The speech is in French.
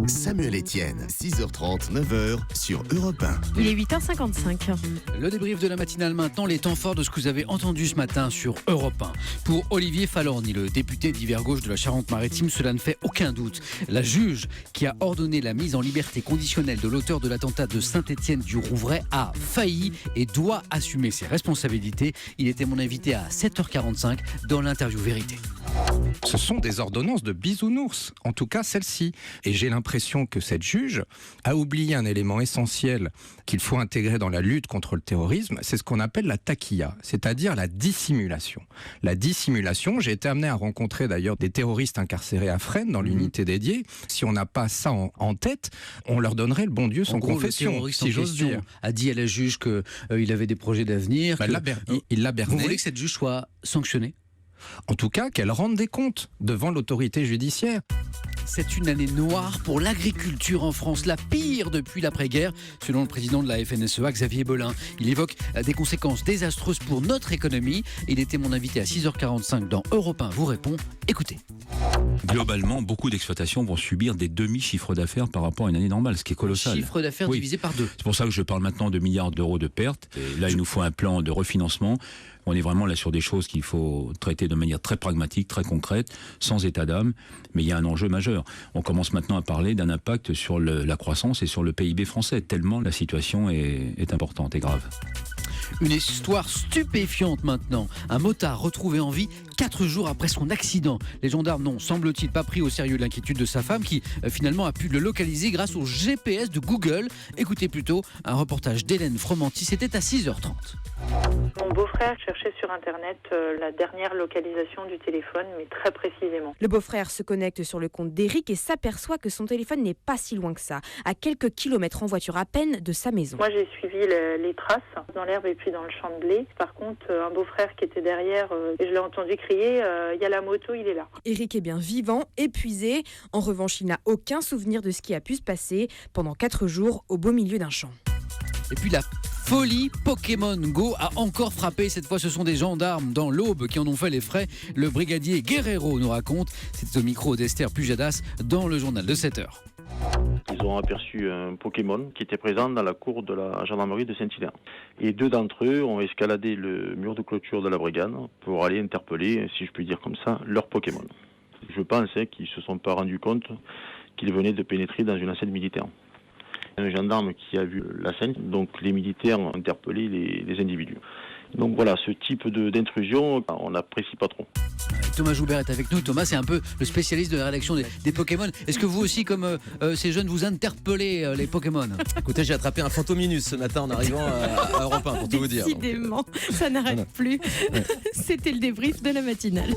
Samuel Etienne, 6h30, 9h sur Europe 1. Il est 8h55. Le débrief de la matinale maintenant, les temps forts de ce que vous avez entendu ce matin sur Europe 1. Pour Olivier Falorni, le député d'hiver gauche de la Charente-Maritime, cela ne fait aucun doute. La juge qui a ordonné la mise en liberté conditionnelle de l'auteur de l'attentat de Saint-Étienne-du-Rouvray a failli et doit assumer ses responsabilités. Il était mon invité à 7h45 dans l'interview Vérité. Ce sont des ordonnances de bisounours, en tout cas celle-ci. Et j'ai l'impression que cette juge a oublié un élément essentiel qu'il faut intégrer dans la lutte contre le terrorisme, c'est ce qu'on appelle la taquilla, c'est-à-dire la dissimulation. La dissimulation, j'ai été amené à rencontrer d'ailleurs des terroristes incarcérés à Fresnes dans l'unité dédiée. Si on n'a pas ça en tête, on leur donnerait le bon Dieu sans confession, Le terroriste si en j'ose question dire. a dit à la juge qu'il avait des projets d'avenir. Il l'a berné. Vous voulez que cette juge soit sanctionnée ? En tout cas, qu'elle rende des comptes devant l'autorité judiciaire. C'est une année noire pour l'agriculture en France, la pire depuis l'après-guerre, selon le président de la FNSEA, Xavier Belin. Il évoque des conséquences désastreuses pour notre économie. Il était mon invité à 6h45 dans Europe 1 vous répond. Écoutez. Globalement, beaucoup d'exploitations vont subir des demi-chiffres d'affaires par rapport à une année normale, ce qui est colossal. Chiffre d'affaires divisé par 2. C'est pour ça que je parle maintenant de milliards d'euros de pertes. Et là, il nous faut un plan de refinancement. On est vraiment là sur des choses qu'il faut traiter de manière très pragmatique, très concrète, sans état d'âme. Mais il y a un enjeu majeur. On commence maintenant à parler d'un impact sur la croissance et sur le PIB français, tellement la situation est importante et grave. Une histoire stupéfiante maintenant. Un motard retrouvé en vie 4 jours après son accident. Les gendarmes n'ont, semble-t-il, pas pris au sérieux l'inquiétude de sa femme qui finalement a pu le localiser grâce au GPS de Google. Écoutez plutôt un reportage d'Hélène Fromanti, c'était à 6h30. Mon beau-frère cherchait sur Internet la dernière localisation du téléphone, mais très précisément. Le beau-frère se connecte sur le compte d'Éric et s'aperçoit que son téléphone n'est pas si loin que ça, à quelques kilomètres en voiture à peine de sa maison. Moi, j'ai suivi les traces dans l'herbe et puis dans le champ de blé. Par contre, un beau-frère qui était derrière, et je l'ai entendu crier, il y a la moto, il est là. Éric est bien vivant, épuisé. En revanche, il n'a aucun souvenir de ce qui a pu se passer pendant 4 jours au beau milieu d'un champ. Et puis la folie Pokémon Go a encore frappé. Cette fois, ce sont des gendarmes dans l'Aube qui en ont fait les frais. Le brigadier Guerrero nous raconte. C'est au micro d'Esther Pujadas dans le journal de 7h. Ils ont aperçu un Pokémon qui était présent dans la cour de la gendarmerie de Saint-Hilaire. Et 2 d'entre eux ont escaladé le mur de clôture de la brigade pour aller interpeller, si je puis dire comme ça, leur Pokémon. Je pense qu'ils ne se sont pas rendus compte qu'ils venaient de pénétrer dans une enceinte militaire. Un gendarme qui a vu la scène, donc les militaires ont interpellé les individus. Donc voilà, ce type d'intrusion, on n'apprécie pas trop. Thomas Joubert est avec nous. Thomas, c'est un peu le spécialiste de la rédaction des Pokémon. Est-ce que vous aussi, comme ces jeunes, vous interpellez les Pokémon ? Écoutez, j'ai attrapé un Fantominus ce matin en arrivant à Europe 1, pour tout vous dire. Décidément, ça n'arrête plus. C'était le débrief de la matinale.